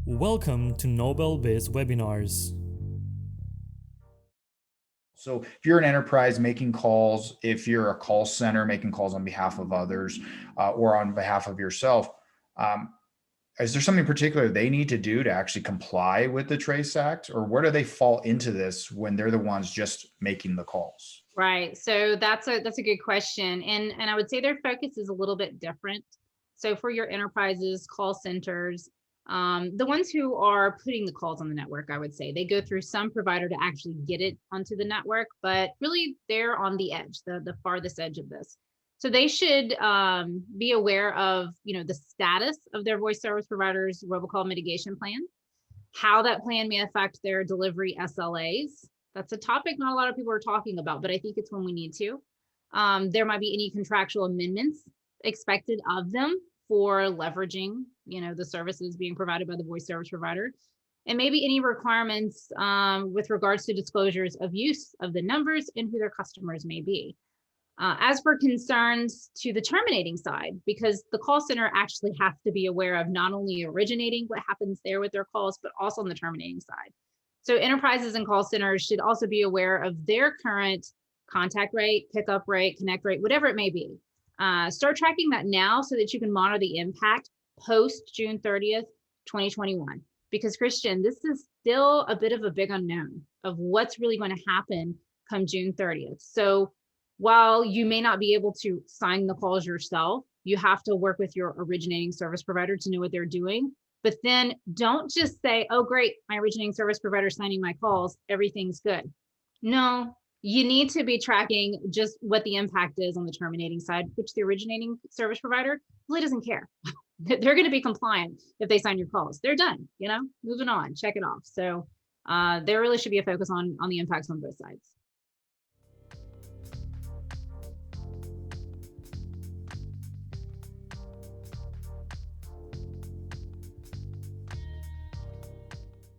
Welcome to NobelBiz webinars. So if you're an enterprise making calls, if you're a call center making calls on behalf of others or on behalf of yourself, is there something particular they need to do to actually comply with the Trace Act, or where do they fall into this when they're the ones just making the calls? Right. So that's a good question. And I would say their focus is a little bit different. So for your enterprises, call centers, the ones who are putting the calls on the network, I would say they go through some provider to actually get it onto the network, but really they're on the edge, the farthest edge of this. So they should be aware of, the status of their voice service provider's robocall mitigation plan, how that plan may affect their delivery SLAs. That's a topic not a lot of people are talking about, but I think it's one we need to. There might be any contractual amendments expected of them for leveraging, the services being provided by the voice service provider, and maybe any requirements with regards to disclosures of use of the numbers and who their customers may be. As for concerns to the terminating side, because the call center actually has to be aware of not only originating what happens there with their calls, but also on the terminating side. So enterprises and call centers should also be aware of their current contact rate, pickup rate, connect rate, whatever it may be. Start tracking that now so that you can monitor the impact post June 30th, 2021. Because Christian, this is still a bit of a big unknown of what's really going to happen come June 30th. So while you may not be able to sign the calls yourself, you have to work with your originating service provider to know what they're doing. But then don't just say, oh, great, my originating service provider is signing my calls, everything's good. No, you need to be tracking just what the impact is on the terminating side, which the originating service provider really doesn't care. They're going to be compliant if they sign your calls. They're done, moving on, check it off. So there really should be a focus on the impacts on both sides.